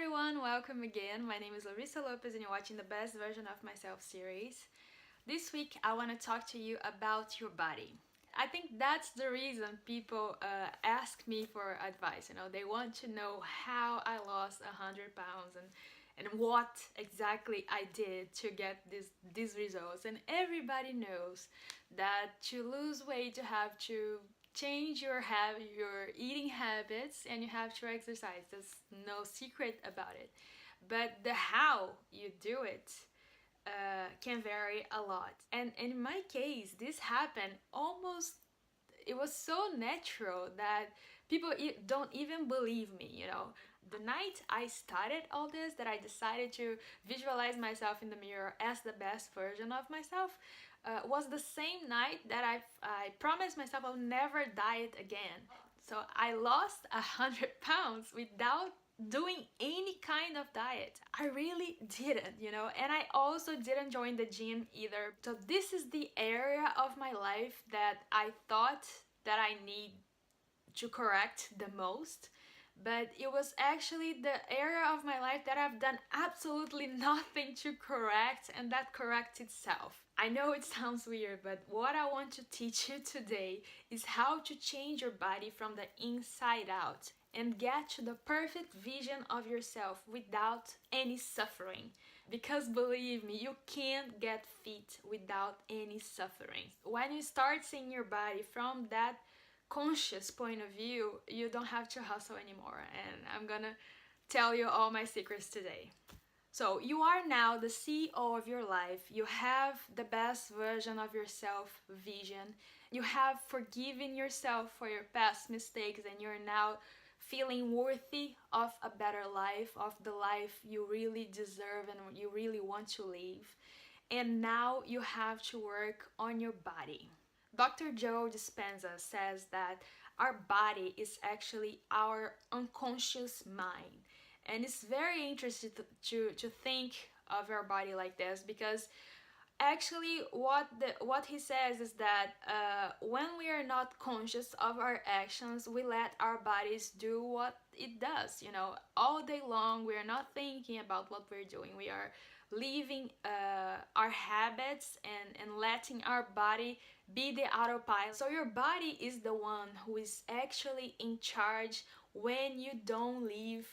everyone, welcome again. My name is Larissa Lopes and you're watching the Best Version of Myself series. This week I want to talk to you about your body. I think that's the reason people ask me for advice. They want to know how I lost 100 pounds and what exactly I did to get these results. And everybody knows that to lose weight you have to change your eating habits and you have to exercise. There's no secret about it. But the how you do it can vary a lot. And in my case, this happened almost, it was so natural that people don't even believe me. The night I started all this, that I decided to visualize myself in the mirror as the best version of myself, was the same night that I promised myself I'll never diet again. So I lost 100 pounds without doing any kind of diet. I really didn't, and I also didn't join the gym either. So this is the area of my life that I thought that I need to correct the most, but it was actually the area of my life that I've done absolutely nothing to correct, and that corrects itself. I know it sounds weird, but what I want to teach you today is how to change your body from the inside out and get to the perfect vision of yourself without any suffering. Because believe me, you can't get fit without any suffering. When you start seeing your body from that conscious point of view, you don't have to hustle anymore, and I'm gonna tell you all my secrets today. So you are now the CEO of your life. You have the best version of yourself vision. You have forgiven yourself for your past mistakes, and you're now feeling worthy of a better life, of the life you really deserve and you really want to live. And now you have to work on your body. Dr. Joe Dispenza says that our body is actually our unconscious mind. And it's very interesting to think of our body like this, because actually what he says is that when we are not conscious of our actions, we let our bodies do what it does. All day long we are not thinking about what we're doing. We are leaving our habits and letting our body be the autopilot. So your body is the one who is actually in charge when you don't leave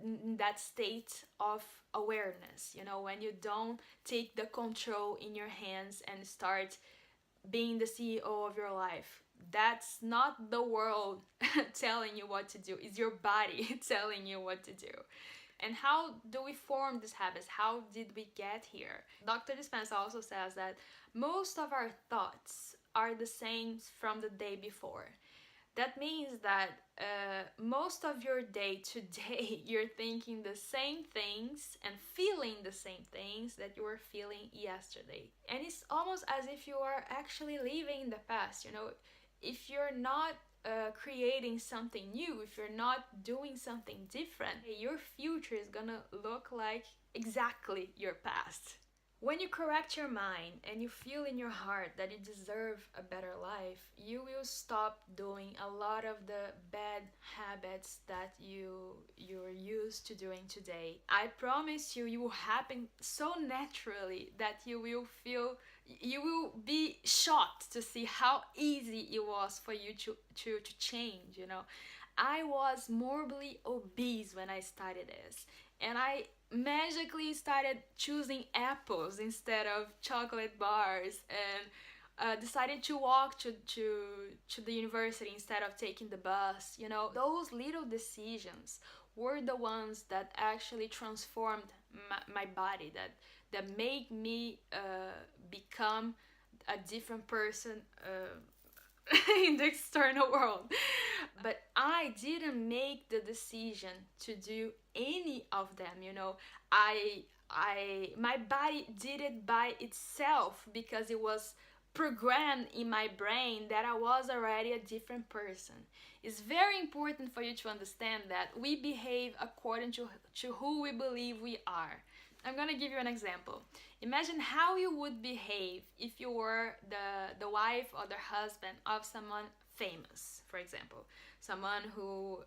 in that state of awareness, when you don't take the control in your hands and start being the CEO of your life. That's not the world telling you what to do, it's your body telling you what to do. And how do we form these habits? How did we get here? Dr. Dispenza also says that most of our thoughts are the same from the day before. That means that most of your day today, you're thinking the same things and feeling the same things that you were feeling yesterday. And it's almost as if you are actually living in the past. If you're not creating something new, if you're not doing something different, your future is gonna look like exactly your past. When you correct your mind and you feel in your heart that you deserve a better life, you will stop doing a lot of the bad habits that you're used to doing today. I promise you, it will happen so naturally that you will be shocked to see how easy it was for you to change. I was morbidly obese when I started this, and I magically started choosing apples instead of chocolate bars, and decided to walk to the university instead of taking the bus. Those little decisions were the ones that actually transformed my body, that made me become a different person in the external world. But I didn't make the decision to do any of them. My body did it by itself, because it was programmed in my brain that I was already a different person. It's very important for you to understand that we behave according to who we believe we are. I'm gonna give you an example. Imagine how you would behave if you were the wife or the husband of someone famous, for example, someone who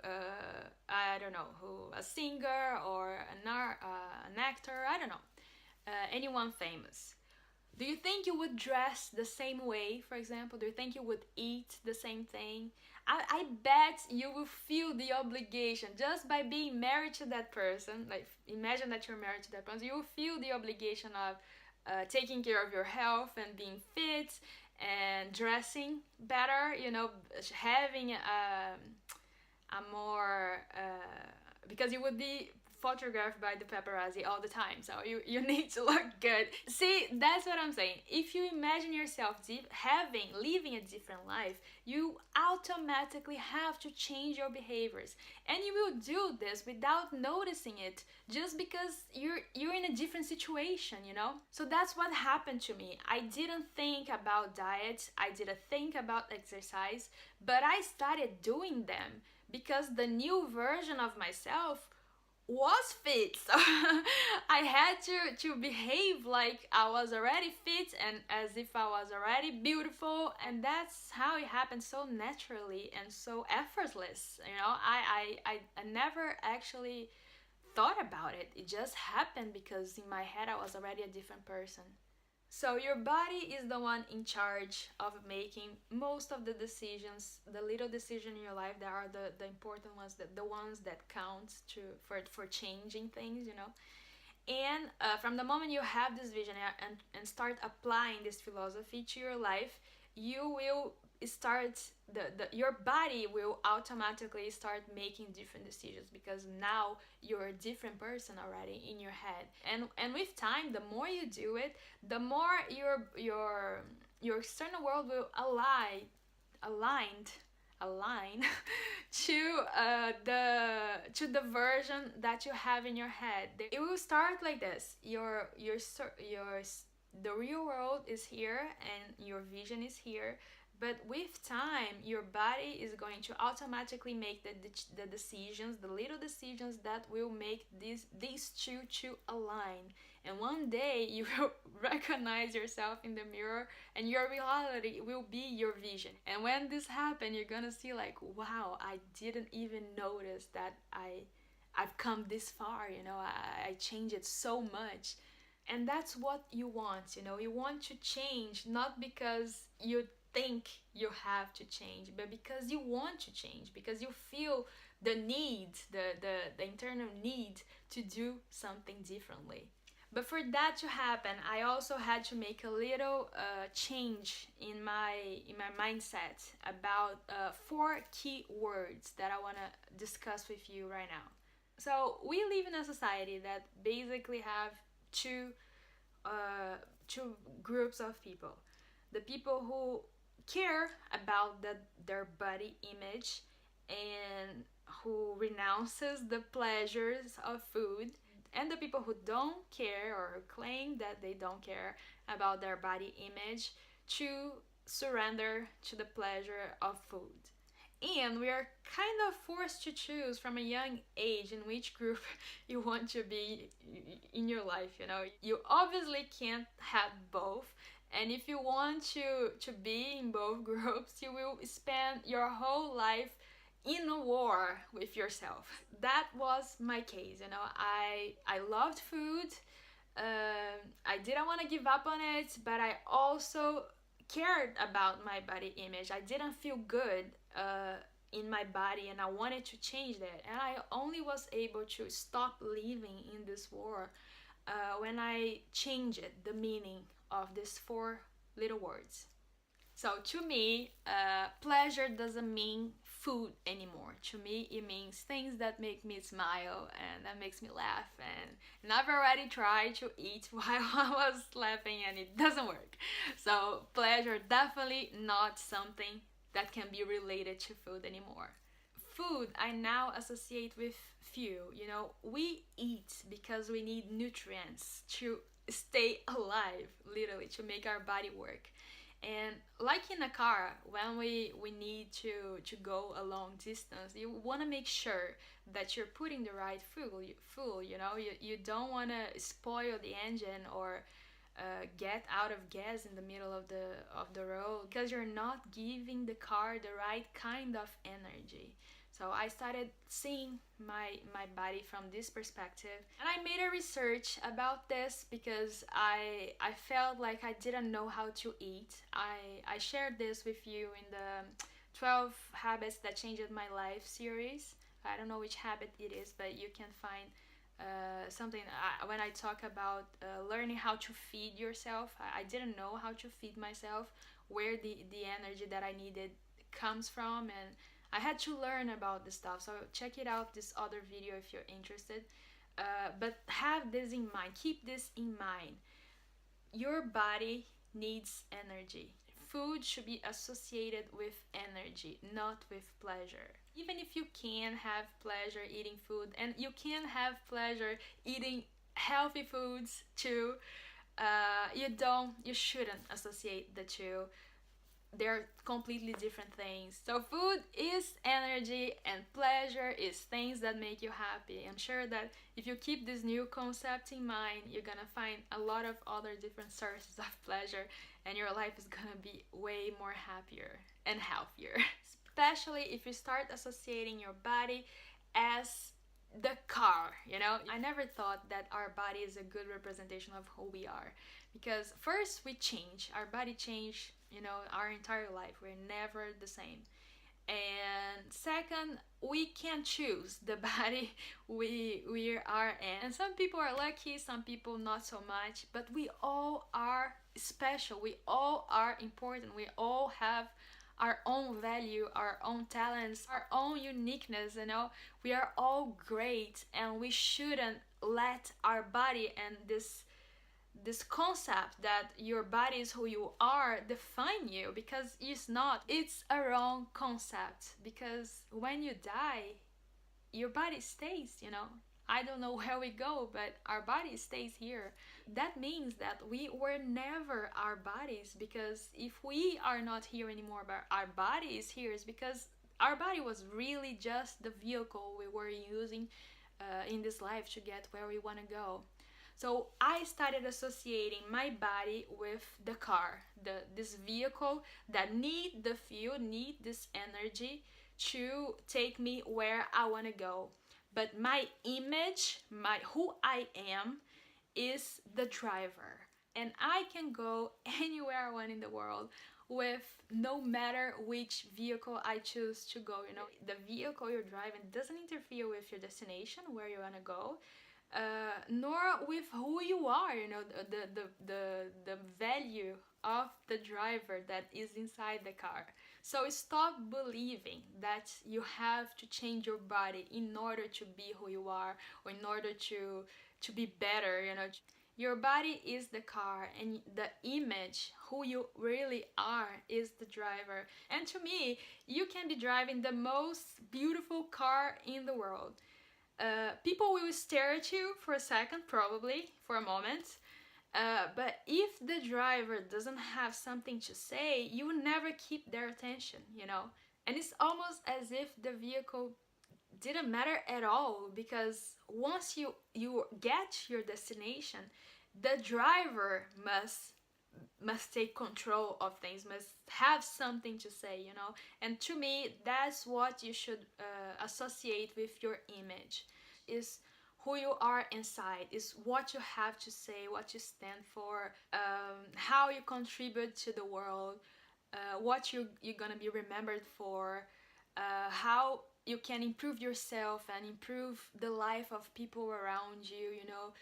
I don't know, who a singer or an actor, I don't know, anyone famous. Do you think you would dress the same way, for example? Do you think you would eat the same thing? I bet you will feel the obligation just by being married to that person. Like, imagine that you're married to that person. You will feel the obligation of taking care of your health and being fit and dressing better, having a more because you would be photographed by the paparazzi all the time, so you need to look good. See, that's what I'm saying. If you imagine yourself living a different life, you automatically have to change your behaviors, and you will do this without noticing it, just because you're in a different situation. So that's what happened to me. I didn't think about diet, I didn't think about exercise, but I started doing them because the new version of myself was fit. So I had to behave like I was already fit and as if I was already beautiful, and that's how it happened, so naturally and so effortless. I never actually thought about it. It just happened because in my head I was already a different person. So your body is the one in charge of making most of the decisions, the little decisions in your life that are the important ones, the ones that count for changing things. And from the moment you have this vision and start applying this philosophy to your life, you will start your body will automatically start making different decisions, because now you're a different person already in your head. And with time, the more you do it, the more your external world will align to the version that you have in your head. It will start like this. The real world is here and your vision is here, but with time your body is going to automatically make the decisions, the little decisions that will make these two to align. And one day you will recognize yourself in the mirror and your reality will be your vision. And when this happens, you're gonna see like, wow, I didn't even notice that I've come this far. I changed it so much. And that's what you want. You want to change, not because you think you have to change, but because you want to change, because you feel the need, the internal need to do something differently. But for that to happen, I also had to make a little change in my mindset about 4 key words that I want to discuss with you right now. So we live in a society that basically have two groups of people: the people who care about their body image and who renounces the pleasures of food, and the people who don't care or claim that they don't care about their body image to surrender to the pleasure of food. And we are kind of forced to choose from a young age in which group you want to be in your life. You obviously can't have both, and if you want to be in both groups, you will spend your whole life in a war with yourself. That was my case. I loved food. I didn't want to give up on it, but I also cared about my body image. I didn't feel good in my body, and I wanted to change that. And I only was able to stop living in this war when I changed the meaning of these 4 little words. So to me, pleasure doesn't mean food anymore. To me, it means things that make me smile and that makes me laugh. And I've already tried to eat while I was laughing and it doesn't work. So pleasure definitely not something that can be related to food anymore. Food I now associate with fuel. We eat because we need nutrients to stay alive, literally, to make our body work. And like in a car, when we need to go a long distance, you want to make sure that you're putting the right fuel. You don't want to spoil the engine or get out of gas in the middle of the road because you're not giving the car the right kind of energy. So I started seeing my body from this perspective, and I made a research about this because I felt like I didn't know how to eat. I shared this with you in the 12 habits that changed my life series. I don't know which habit it is, but you can find something. When I talk about learning how to feed yourself, I didn't know how to feed myself, where the energy that I needed comes from, and I had to learn about this stuff. So check it out, this other video, if you're interested. But have this in mind, keep this in mind. Your body needs energy. Food should be associated with energy, not with pleasure. Even if you can have pleasure eating food, and you can have pleasure eating healthy foods too, you shouldn't associate the two. They're completely different things. So food is energy and pleasure is things that make you happy. I'm sure that if you keep this new concept in mind, you're gonna find a lot of other different sources of pleasure, and your life is gonna be way more happier and healthier. Especially if you start associating your body as the car, you know? I never thought that our body is a good representation of who we are, because first we change, our body change, you know, our entire life. We're never the same. And second, we can choose the body we are in. And some people are lucky, some people not so much, but we all are special. We all are important. We all have our own value, our own talents, our own uniqueness, you know. We are all great, and we shouldn't let our body and this concept that your body is who you are define you, because it's not. It's a wrong concept, because when you die, your body stays, you know. I don't know where we go, but our body stays here. That means that we were never our bodies, because if we are not here anymore, but our body is here, is because our body was really just the vehicle we were using in this life to get where we want to go. So I started associating my body with the car, this vehicle that need the fuel, need this energy to take me where I want to go. But my image, my who I am, is the driver, and I can go anywhere I want in the world with no matter which vehicle I choose to go. You know, the vehicle you're driving doesn't interfere with your destination, where you want to go, nor with who you are. You know, the value of the driver that is inside the car. So stop believing that you have to change your body in order to be who you are, or in order to be better. You know, your body is the car, and the image, who you really are, is the driver. And to me, you can be driving the most beautiful car in the world. People will stare at you for a second, probably for a moment, but if the driver doesn't have something to say, you will never keep their attention, you know. And it's almost as if the vehicle didn't matter at all, because once you get your destination, the driver must take control of things, must have something to say, you know. And to me, that's what you should associate with your image, is who you are inside, is what you have to say, what you stand for, how you contribute to the world, what you're gonna be remembered for, how you can improve yourself and improve the life of people around you, you know.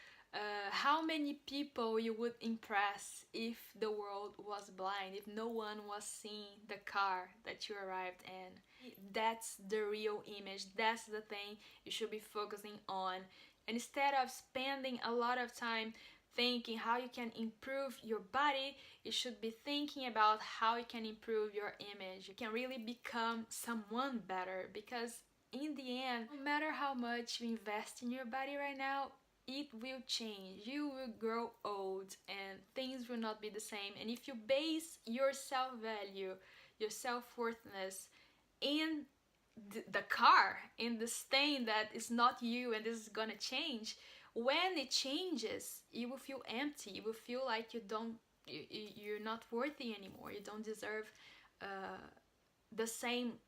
How many people you would impress if the world was blind, if no one was seeing the car that you arrived in. That's the real image. That's the thing you should be focusing on. And instead of spending a lot of time thinking how you can improve your body, you should be thinking about how you can improve your image. You can really become someone better, because in the end, no matter how much you invest in your body right now, it will change. You will grow old and things will not be the same. And if you base your self-value, your self-worthiness in the car, in this thing that is not you and this is gonna change, when it changes, you will feel empty. You will feel like you're not worthy anymore. You don't deserve uh, the same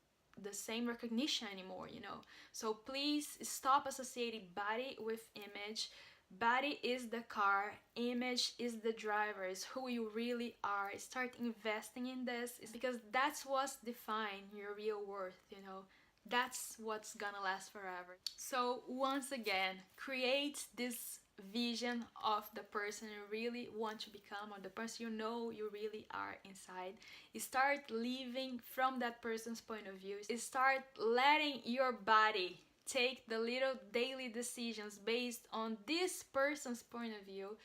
recognition anymore, you know. So please stop associating body with image. Body is the car, image is the driver, is who you really are. Start investing in this, because that's what's define your real worth, you know. That's what's gonna last forever. So once again, create this vision of the person you really want to become, or the person you know you really are inside. Start living from that person's point of view. Start letting your body take the little daily decisions based on this person's point of view,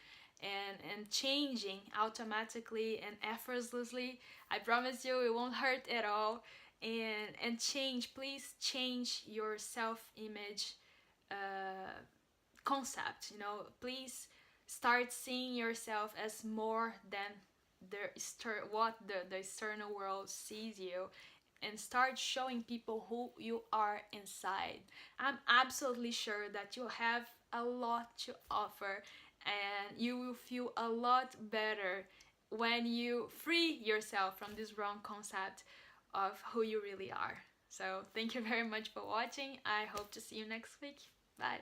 and changing automatically and effortlessly. I promise you it won't hurt at all. And change, please change your self-image concept, you know. Please start seeing yourself as more than what the external world sees you, and start showing people who you are inside. I'm absolutely sure that you have a lot to offer, and you will feel a lot better when you free yourself from this wrong concept of who you really are. So thank you very much for watching. I hope to see you next week. Bye.